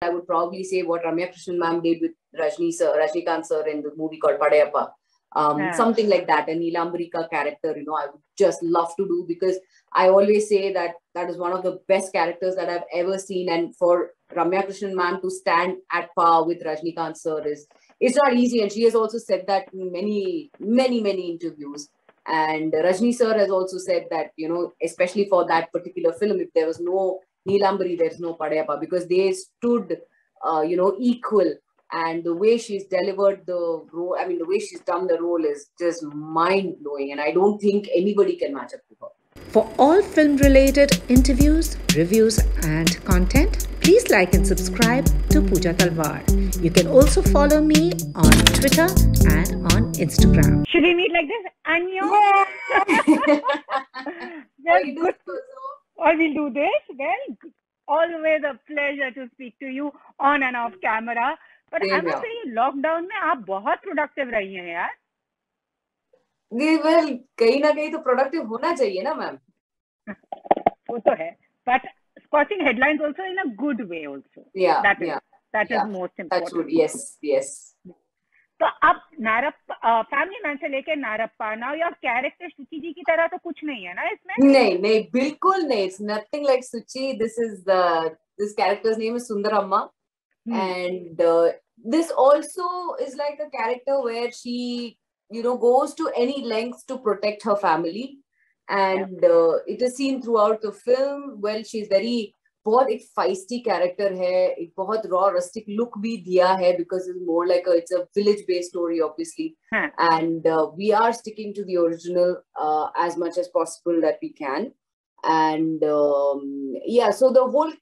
I would probably say what Ramya Krishnan ma'am did with Rajnikant sir in the movie called Padayappa. Something like that. A Neelambari character, I would just love to do, because I always say that that is one of the best characters that I've ever seen. And for Ramya Krishnan ma'am to stand at par with Rajnikant sir it's not easy. And she has also said that in many, many, many interviews. And Rajni sir has also said that, especially for that particular film, if there was no Neelambari, there's no Padayappa, because they stood, equal. And the way she's delivered the role, the way she's done the role is just mind-blowing. And I don't think anybody can match up to her. For all film-related interviews, reviews and content, please like and subscribe to Puja Talwar. You can also follow me on Twitter and on Instagram. Should we meet like this? Anyo? Well, good. Or we'll do this. Well, always a pleasure to speak to you on and off camera. But I must say, lockdown में आप बहुत productive रही हैं यार. Well, कहीं ना कहीं तो productive होना चाहिए ना मैम. वो तो है. But squashing headlines also in a good way also. Yeah. That is most important. That's good. Yes. तो अब नारप्पा फैमिली मैन से लेके नारप्पा, now your character सुची जी की तरह तो कुछ नहीं है ना इसमें? नहीं बिल्कुल नहीं. It's nothing like Suchi. This character's name is Sunderamma. And this also is like a character where she, goes to any lengths to protect her family. And it is seen throughout the film. Well, she's बहुत एक feisty character है, एक बहुत raw rustic look भी दिया है, because it's more like it's a village based story obviously. And we are sticking to the original as much as possible that we can. And so the whole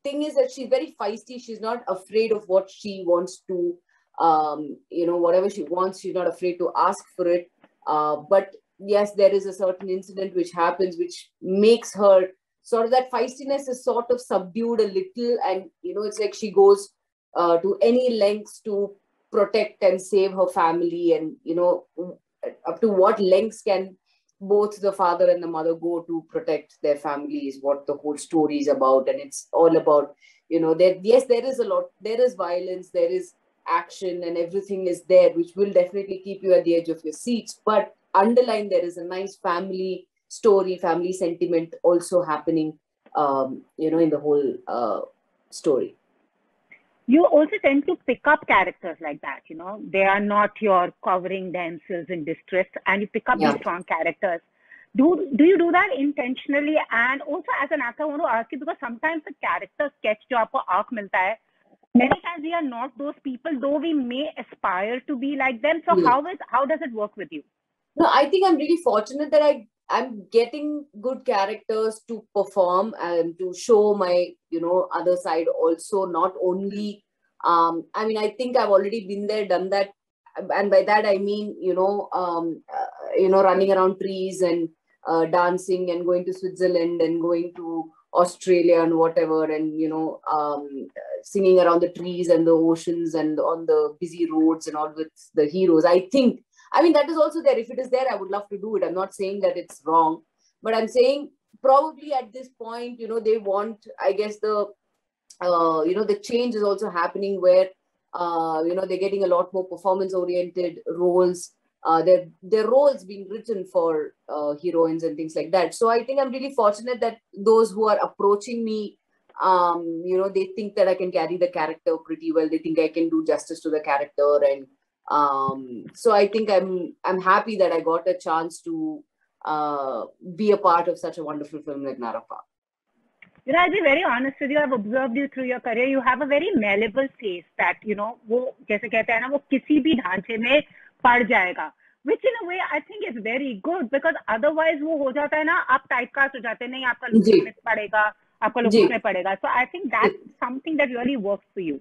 thing is that she's very feisty. She's not afraid of what she wants to, whatever she wants, she's not afraid to ask for it. But yes, there is a certain incident which happens, which makes her sort of, that feistiness is sort of subdued a little. And, it's like she goes to any lengths to protect and save her family. And, up to what lengths can both the father and the mother go to protect their family is what the whole story is about. And it's all about, there is a lot, there is violence, there is action, and everything is there, which will definitely keep you at the edge of your seats. But underlying, there is a nice family story, family sentiment also happening, in the whole story. You also tend to pick up characters like that, they are not your covering themselves in distress, and you pick up these strong characters. Do you do that intentionally? And also as an actor, I want to ask you, because sometimes the character sketch jo aapko arc milta hai, many times we are not those people, though we may aspire to be like them. So how does it work with you? No, I think I'm really fortunate that I'm getting good characters to perform and to show my, other side also, not only, I think I've already been there, done that. And by that, I mean, running around trees and dancing and going to Switzerland and going to Australia and whatever. And, singing around the trees and the oceans and on the busy roads and all with the heroes. That is also there. If it is there, I would love to do it. I'm not saying that it's wrong, but I'm saying probably at this point, they want, I guess the change is also happening where, they're getting a lot more performance-oriented roles. Their roles being written for heroines and things like that. So I think I'm really fortunate that those who are approaching me, they think that I can carry the character pretty well. They think I can do justice to the character, and so I think I'm happy that I got a chance to be a part of such a wonderful film like Narappa. I'll be very honest with you. I've observed you through your career. You have a very malleable face that, वो जैसे कहते हैं ना, वो किसी भी ढांचे में पड़ जाएगा. Which in a way I think is very good, because otherwise वो हो जाता है ना, आप typecast हो जाते हैं, नहीं आपका look में पड़ेगा, आपका look में पड़ेगा. So I think that's something that really works for you.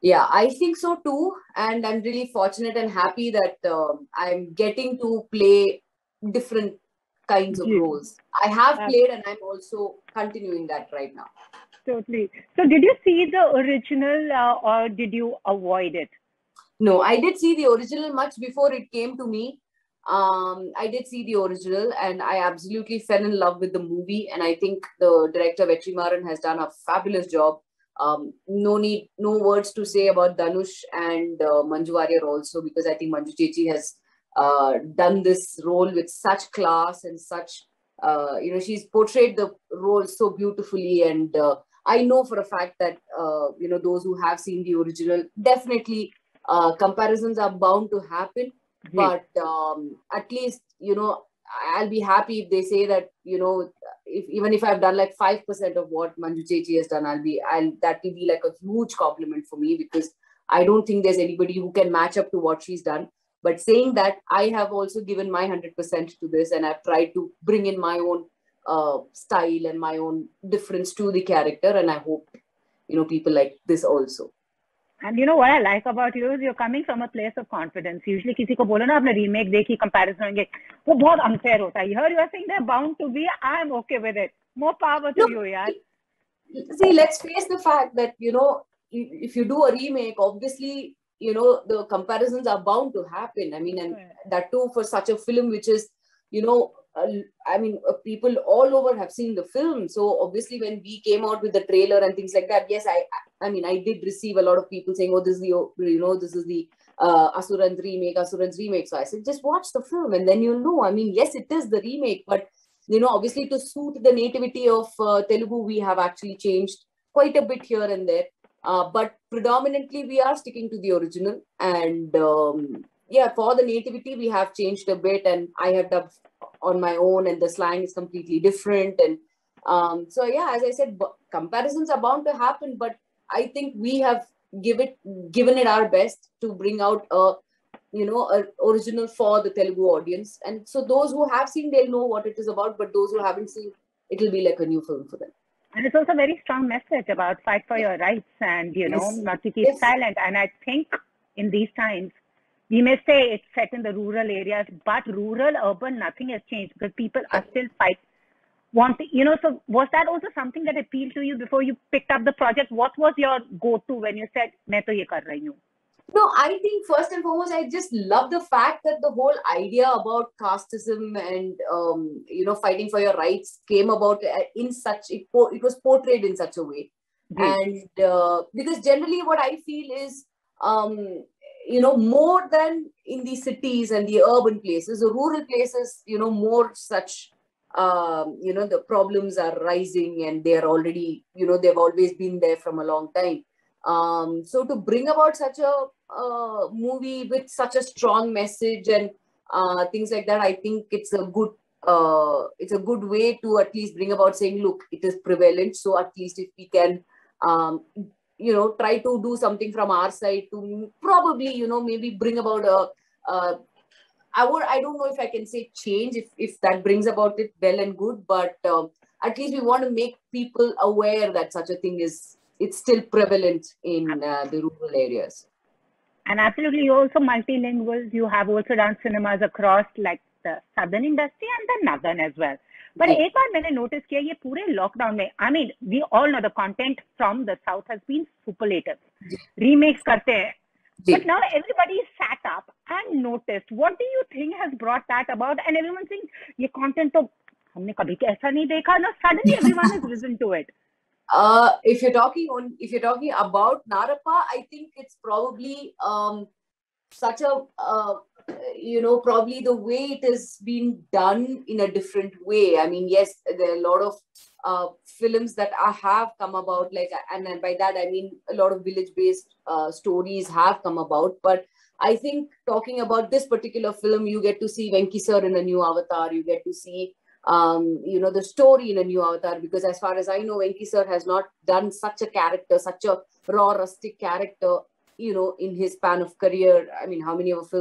Yeah, I think so too. And I'm really fortunate and happy that I'm getting to play different kinds of roles. I have played, and I'm also continuing that right now. Totally. So did you see the original or did you avoid it? No, I did see the original much before it came to me. I did see the original, and I absolutely fell in love with the movie. And I think the director Vetrimaran has done a fabulous job No words to say about Dhanush and Manju Warrier also, because I think Manju Chechi has done this role with such class and such, she's portrayed the role so beautifully. And I know for a fact that, those who have seen the original, definitely comparisons are bound to happen. But at least, I'll be happy if they say that, even if I've done like 5% of what Manju Chechi has done, that will be like a huge compliment for me, because I don't think there's anybody who can match up to what she's done. But saying that, I have also given my 100% to this, and I've tried to bring in my own style and my own difference to the character. And I hope, people like this also. And you know what I like about you is you're coming from a place of confidence. Usually किसी को बोलो ना आपने remake देखी, comparison होंगे, वो बहुत unfair होता है. Here you are saying they're bound to be. I'm okay with it. More power to you, yaar. See, let's face the fact that, if you do a remake, obviously, the comparisons are bound to happen. I mean, and that too for such a film which is, people all over have seen the film. So obviously when we came out with the trailer and things like that, yes, I did receive a lot of people saying, oh, this is the Asuran's remake. So I said, just watch the film and then you'll know. I mean, yes, it is the remake, but, obviously to suit the nativity of Telugu, we have actually changed quite a bit here and there. But predominantly we are sticking to the original. And for the nativity, we have changed a bit, and I have dubbed on my own, and the slang is completely different. And as I said, comparisons are bound to happen, but I think we have given it our best to bring out a original for the Telugu audience. And so those who have seen, they'll know what it is about, but those who haven't seen, it'll be like a new film for them. And it's also a very strong message about fight for your rights and, not to keep silent. And I think in these times, we may say it's set in the rural areas, but rural, urban, nothing has changed, because people are still so was that also something that appealed to you before you picked up the project? What was your go-to when you said, "Main to ye kar rahi hu"? No, I think first and foremost, I just love the fact that the whole idea about casteism and, fighting for your rights came about it was portrayed in such a way. And because generally what I feel is, more than in the cities and the urban places, the rural places, more such, the problems are rising, and they are already, they've always been there from a long time. So to bring about such a movie with such a strong message and things like that, I think it's a good way to at least bring about saying, look, it is prevalent. So at least if we can, try to do something from our side to probably, maybe bring about I don't know if I can say change, if that brings about it, well and good, but at least we want to make people aware that such a thing it's still prevalent in the rural areas. And absolutely, you're also multilingual. You have also done cinemas across like the southern industry and the northern as well. But एक बार मैंने notice किया ये पूरे lockdown में, I mean, we all know the content from the south has been superlative. Remakes करते हैं. But now everybody sat up and noticed. What do you think has brought that about? And everyone saying, ये content तो हमने कभी ऐसा नहीं देखा. Now suddenly everyone has risen to it. If you're talking about Narappa, I think it's probably such a probably the way it has been done in a different way. I mean, yes, there are a lot of films that have come about, and by that I mean a lot of village-based stories have come about. But I think talking about this particular film, you get to see Venki sir in a new avatar. You get to see the story in a new avatar, because as far as I know, Venki sir has not done such a character, such a raw, rustic character, in his span of career. I mean, how many of the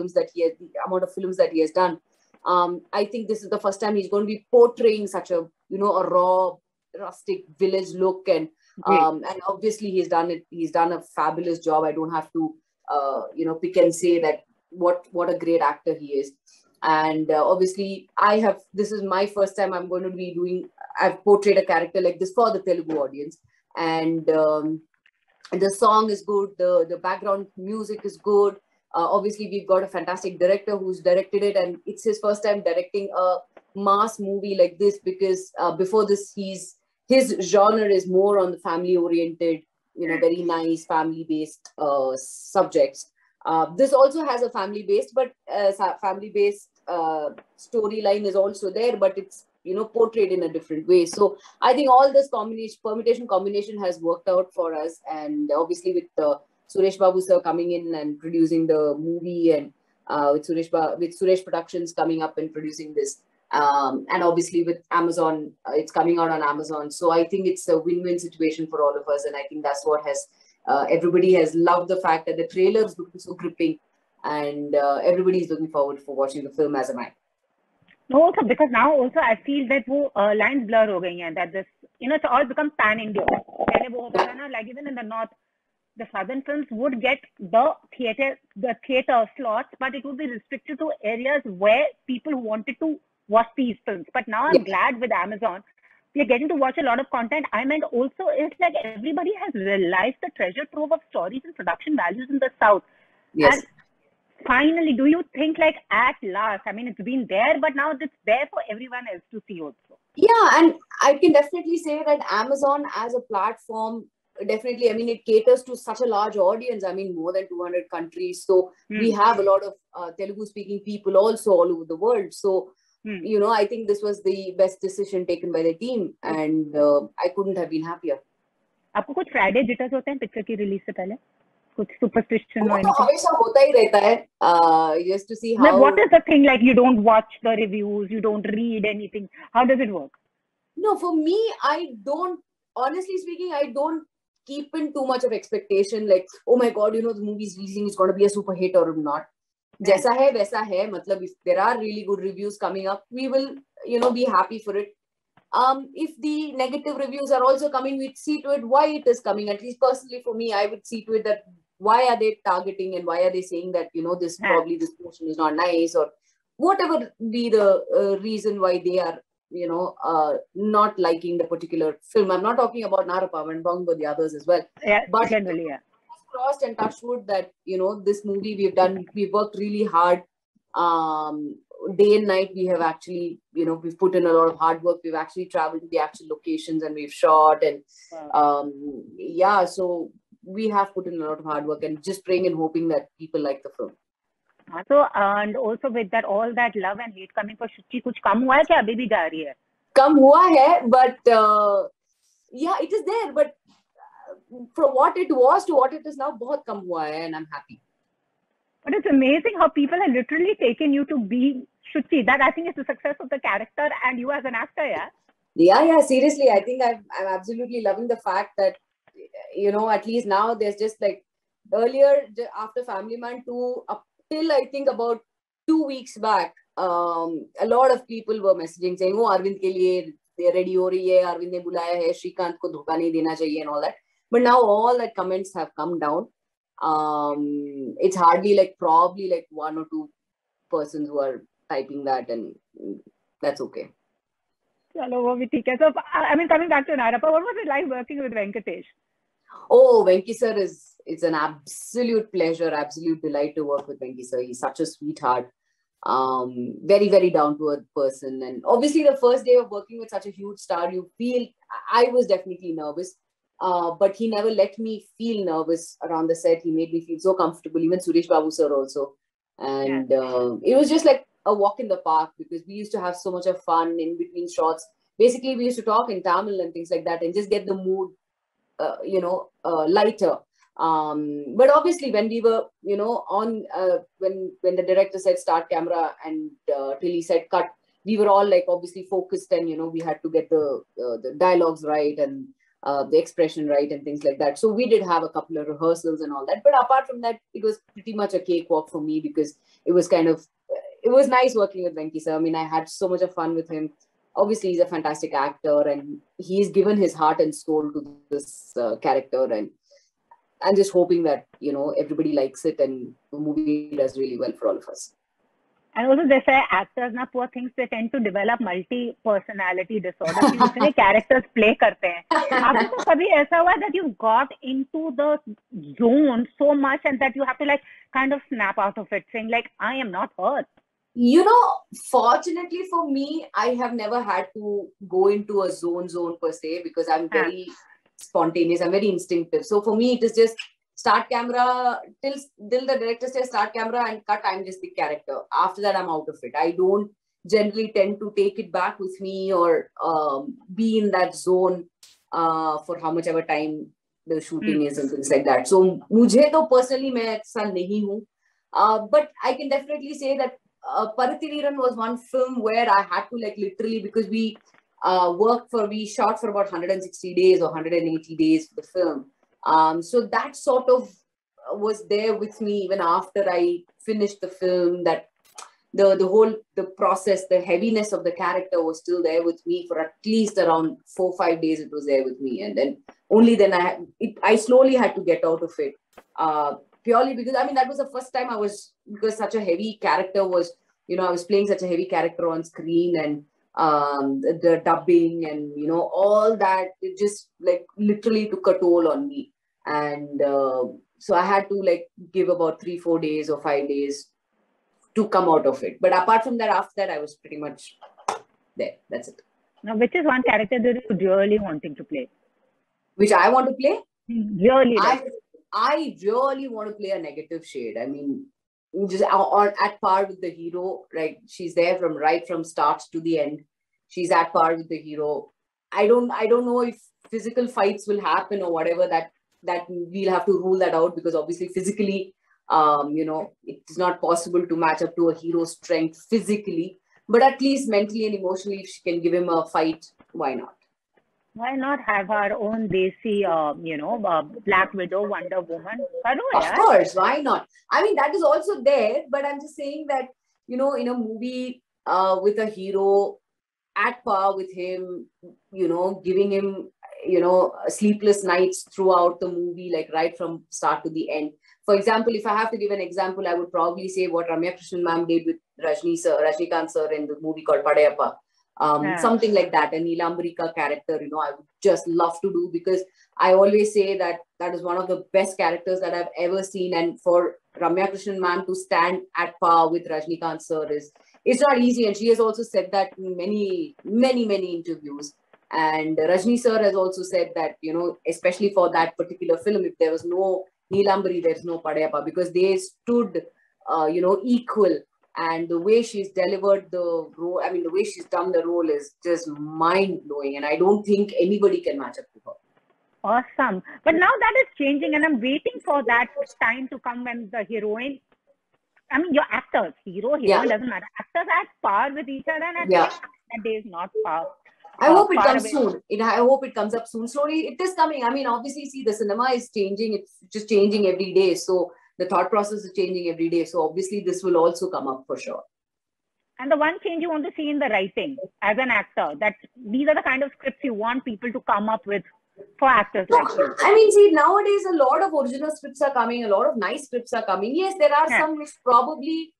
amount of films that he has done. I think this is the first time he's going to be portraying such a, a raw, rustic village look. And obviously he's done it. He's done a fabulous job. I don't have to, pick and say that what a great actor he is. And obviously this is my first time I'm going to be I've portrayed a character like this for the Telugu audience. And the song is good. The background music is good. Obviously we've got a fantastic director who's directed it, and it's his first time directing a mass movie like this, because before this his genre is more on the family oriented, very nice family-based subjects. This also has a family-based, but family-based storyline is also there, but it's portrayed in a different way. So I think all this combination has worked out for us, and obviously with Suresh Babu sir coming in and producing the movie, and with Suresh Productions coming up and producing this, and obviously with Amazon, it's coming out on Amazon. So I think it's a win-win situation for all of us, and I think that's what has everybody has loved the fact that the trailers look so gripping, and everybody is looking forward for watching the film, as am I. No, also because now also I feel that वो lines blur हो गई हैं, that this it's all become pan India. पहले वो होता था ना, like even in the north, the southern films would get the theater slots, but it would be restricted to areas where people wanted to watch these films. But now I'm glad with Amazon, we're getting to watch a lot of content. I mean, also it's like everybody has realized the treasure trove of stories and production values in the South. Yes. And finally, do you think like at last, I mean, it's been there, but now it's there for everyone else to see also? Yeah, and I can definitely say that Amazon as a platform, definitely, I mean, it caters to such a large audience. I mean, more than 200 countries. So we have a lot of Telugu speaking people also all over the world. So, I think this was the best decision taken by the team, and I couldn't have been happier. आपको कुछ Friday jitters होते हैं picture की release से पहले? कुछ superstition or anything? हमेशा होता ही रहता है, just to see how. Like, what is the thing, like you don't watch the reviews, you don't read anything? How does it work? No, for me, honestly speaking, I don't keep in too much of expectation, like, oh my god, the movie is releasing, it's going to be a super hit or not. Jaisa hai वैसा है, मतलब if there are really good reviews coming up, we will be happy for it. If the negative reviews are also coming, we'd see to it why it is coming. At least personally for me, I would see to it that why are they targeting and why are they saying that this portion is not nice, or whatever be the reason why they are not liking the particular film. I'm not talking about Narappa, I'm talking about the others as well. Yeah, but generally, yeah. Crossed and touched wood that this movie we've worked really hard, day and night. We have actually we've put in a lot of hard work. We've actually traveled to the actual locations and we've shot, and so we have put in a lot of hard work, and just praying and hoping that people like the film. So, and also with that, all that love and hate coming for Suchi, कुछ कम हुआ है क्या अभी भी जा रही है? कम हुआ है, but it is there, but from what it was to what it is now, बहुत कम हुआ है, and I'm happy. But it's amazing how people have literally taken you to be Suchi. That I think is the success of the character and you as an actor, yeah? Yeah, seriously, I think I'm absolutely loving the fact that at least now there's just like earlier after Family Man 2 up till I think about 2 weeks back, a lot of people were messaging saying, oh, Arvind ke liye ready ho rahi hai, Arvind ne bulaya hai, Srikanth ko dhoka nahi dena chahiye, and all that. But now all that comments have come down. It's hardly probably 1 or 2 persons who are typing that, and that's okay. Chalo, wo bhi theek hai. So, I mean, coming back to Narappa, what was it like working with Venkatesh? Oh, Venki sir it's an absolute pleasure, absolute delight to work with Venki sir. He's such a sweetheart, very, very down-to-earth person. And obviously the first day of working with such a huge star, I was definitely nervous, but he never let me feel nervous around the set. He made me feel so comfortable, even Suresh Babu sir also. And it was just like a walk in the park, because we used to have so much of fun in between shots. Basically, we used to talk in Tamil and things like that and just get the mood lighter. But obviously when we were on when the director said start camera and till he said cut, we were all obviously focused, and we had to get the dialogues right and the expression right and things like that. So we did have a couple of rehearsals and all that, but apart from that, it was pretty much a cakewalk for me, because it was nice working with Venki sir. I mean, I had so much of fun with him. Obviously, he's a fantastic actor, and he's given his heart and soul to this character, and I'm just hoping that everybody likes it and the movie does really well for all of us. And also, they say actors, na poor things, they tend to develop multi-personality disorder. Usually characters play karte hain. Aapko kabhi aisa hua that you got into the zone so much and that you have to kind of snap out of it, saying I am not hurt? Fortunately for me, I have never had to go into a zone per se, because I'm very spontaneous. I'm very instinctive. So for me, it is just start camera till the director says start camera and cut. I'm just the character. After that, I'm out of it. I don't generally tend to take it back with me or be in that zone for how much ever time the shooting is and things like that. So मुझे तो personally मैं ऐसा नहीं हूँ. But I can definitely say that Parathiveeran was one film where I had to like literally, because we we shot for about 160 days or 180 days for the film. So that sort of was there with me even after I finished the film, that the process, the heaviness of the character was still there with me for at least around 4-5 days. It was there with me. And then only then I slowly had to get out of it. Purely because, I mean, that was the first time because such a heavy character was, I was playing such a heavy character on screen, and the dubbing and, all that, it just like literally took a toll on me. And so I had to like give about 3-4 days or 5 days to come out of it. But apart from that, after that, I was pretty much there. That's it. Now, which is one character that you're really wanting to play? Which I want to play? Really? I really want to play a negative shade. I mean, just at par with the hero, right? She's there right from start to the end. She's at par with the hero. I don't know if physical fights will happen or whatever, that we'll have to rule that out, because obviously physically, it's not possible to match up to a hero's strength physically, but at least mentally and emotionally, if she can give him a fight, why not? Why not have our own Desi, Black Widow, Wonder Woman? Of course, why not? I mean, that is also there, but I'm just saying that, in a movie with a hero at par with him, giving him, sleepless nights throughout the movie, like right from start to the end. For example, if I have to give an example, I would probably say what Ramya Krishnan ma'am did with Rajnikant sir in the movie called Padayappa. Something like that, a Neelambari character, I would just love to do, because I always say that is one of the best characters that I've ever seen. And for Ramya Krishnan ma'am to stand at par with Rajnikant sir it's not easy. And she has also said that in many, many, many interviews. And Rajni sir has also said that, especially for that particular film, if there was no Neelambari, there's no Padayappa, because they stood, equal. And the way she's delivered the role, I mean, the way she's done the role is just mind-blowing. And I don't think anybody can match up to her. Awesome. But now that is changing, and I'm waiting for that time to come when the heroine, I mean, your actors, heroine doesn't matter. Actors at par with each other, and that day is not par. I hope it comes soon. I hope it comes up soon. Slowly, it is coming. I mean, obviously, see, the cinema is changing. It's just changing every day. So the thought process is changing every day. So obviously, this will also come up for sure. And the one change you want to see in the writing as an actor, that these are the kind of scripts you want people to come up with for actors like you. I mean, see, nowadays, a lot of original scripts are coming. A lot of nice scripts are coming. Yes, there are some which probably,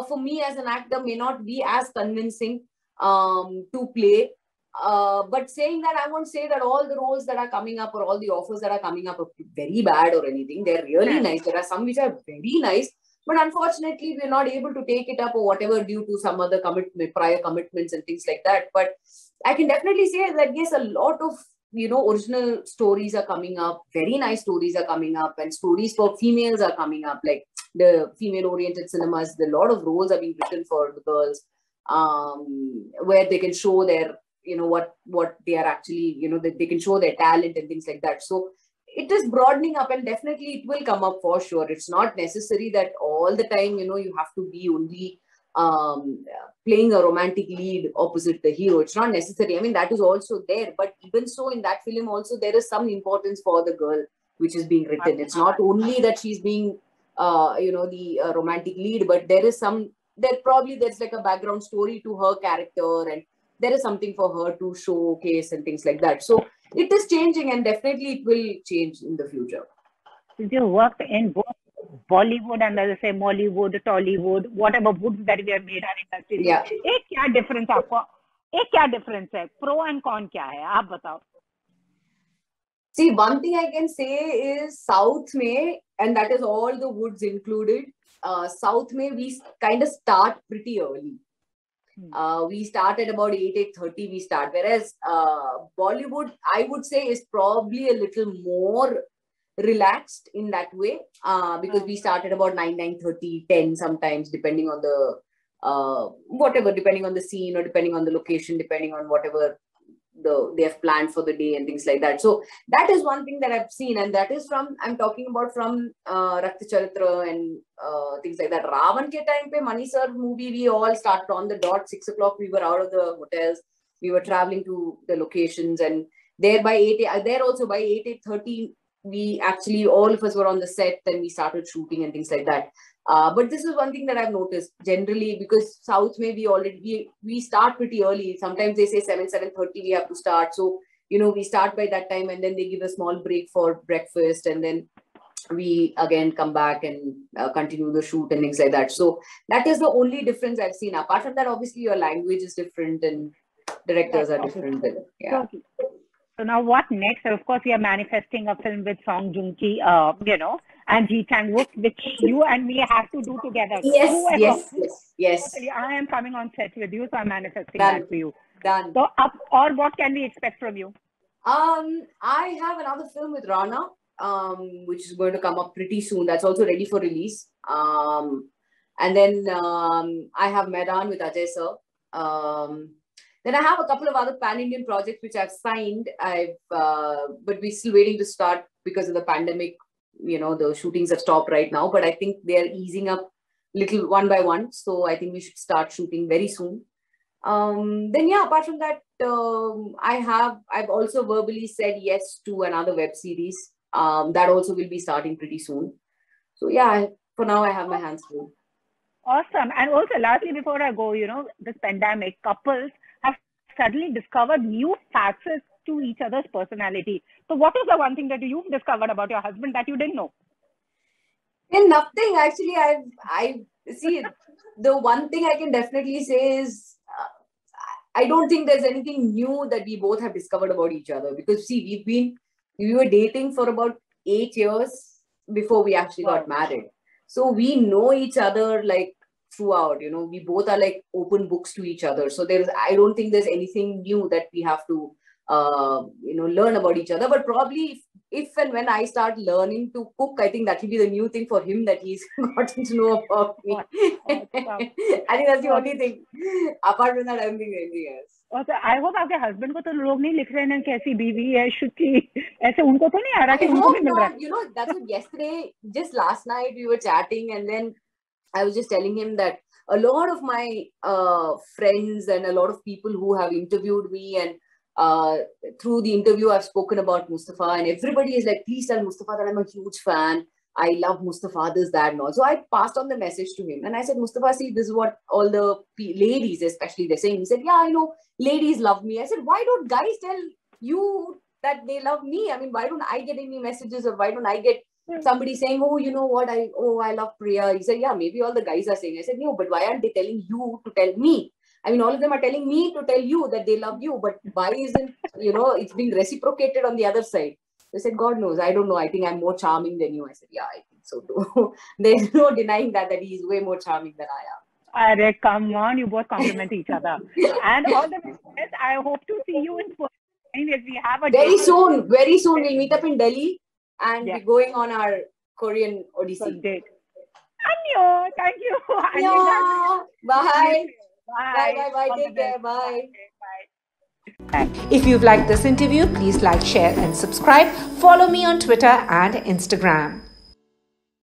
for me as an actor, may not be as convincing to play. But saying that, I won't say that all the roles that are coming up or all the offers that are coming up are very bad or anything. They're really nice. There are some which are very nice, but unfortunately, we're not able to take it up or whatever due to some other prior commitments and things like that. But I can definitely say that, yes, a lot of, original stories are coming up. Very nice stories are coming up, and stories for females are coming up, like the female-oriented cinemas. A lot of roles are being written for the girls, where they can show their what they are actually, that they can show their talent and things like that. So it is broadening up, and definitely it will come up for sure. It's not necessary that all the time, you have to be only playing a romantic lead opposite the hero. It's not necessary. I mean, that is also there. But even so, in that film also, there is some importance for the girl which is being written. It's not only that she's being, the romantic lead, but there's like a background story to her character, and there is something for her to showcase and things like that. So it is changing, and definitely it will change in the future. Since you worked in both Bollywood and, as I say, Mollywood, Tollywood, whatever woods that we have made our industry. Yeah. क्या difference आपको? क्या difference है? Pro and con क्या है? आप बताओ. See, one thing I can say is South mein, and that is all the woods included. South mein we kind of start pretty early. We start at about 8:30 we start. Whereas Bollywood, I would say, is probably a little more relaxed in that way, because we start at about 9:30, 10 sometimes, depending on the whatever, depending on the scene or depending on the location, depending on whatever they have planned for the day and things like that. So that is one thing that I've seen, and that is I'm talking about from Rakta Charitra and things like that. Ravan ke time pe Mani sir movie, we all started on the dot 6 o'clock. We were out of the hotels, we were traveling to the locations, and there by 8, there also by 8:30 we actually, all of us were on the set, and we started shooting and things like that. But this is one thing that I've noticed generally, because South may be already, we start pretty early. Sometimes they say 7:30 we have to start. So, we start by that time, and then they give a small break for breakfast, and then we again come back and continue the shoot and things like that. So that is the only difference I've seen. Apart from that, obviously your language is different and directors are different. And, yeah. So now what next? Of course, we are manifesting a film with Song Joong Ki, and Ji Chang Wook, which you and me have to do together. Yes. I am coming on set with you, so I'm manifesting Done. that for you. Done. So, or what can we expect from you? I have another film with Rana, which is going to come up pretty soon. That's also ready for release. And then I have Medan with Ajay sir. Then I have a couple of other pan-Indian projects which I've signed. But we're still waiting to start because of the pandemic. The shootings have stopped right now, but I think they are easing up little one by one. So I think we should start shooting very soon. Then yeah, apart from that, I've also verbally said yes to another web series. That also will be starting pretty soon. So yeah, for now I have my hands full. Awesome. And also, lastly, before I go, this pandemic, couples have suddenly discovered new facets to each other's personality. So what is the one thing that you've discovered about your husband that you didn't know? And nothing. Actually, I see, the one thing I can definitely say is I don't think there's anything new that we both have discovered about each other, because see, we were dating for about 8 years before we actually got married. So we know each other like throughout, we both are like open books to each other. So I don't think there's anything new that we have to, learn about each other. But probably if and when I start learning to cook, I think that will be the new thing for him that he's gotten to know about me. I think that's the only thing. Apart from that, I don't think anything else. Also, I hope आपके husband को तो लोग नहीं लिख रहे हैं कैसी बीवी है शुचि, ऐसे उनको तो नहीं आ रहा कि उनको भी मिल रहा है. That's what yesterday, just last night we were chatting, and then I was just telling him that a lot of my friends and a lot of people who have interviewed me, and through the interview I've spoken about Mustafa, and everybody is like, please tell Mustafa that I'm a huge fan. I love Mustafa, this, that, and all. So I passed on the message to him, and I said, Mustafa, see, this is what all the ladies especially they're saying. He said, yeah, I know, ladies love me. I said, why don't guys tell you that they love me? I mean, why don't I get any messages, or why don't I get somebody saying, oh, you know what, I love Priya? He said, yeah, maybe all the guys are saying. I said, no, but why aren't they telling you to tell me? I mean, all of them are telling me to tell you that they love you, but why isn't, it's being reciprocated on the other side? They said, God knows, I don't know. I think I'm more charming than you. I said, yeah, I think so too. There's no denying that he's way more charming than I am. Arre, come on, you both compliment each other. And all the best. I hope to see you in person. Anyways, we have a very soon we'll meet up in Delhi, and we're going on our Korean odyssey. Annyeong, thank you. Annyeong. Bye. Bye. Take care. Bye. If you've liked this interview, please like, share and subscribe. Follow me on Twitter and Instagram.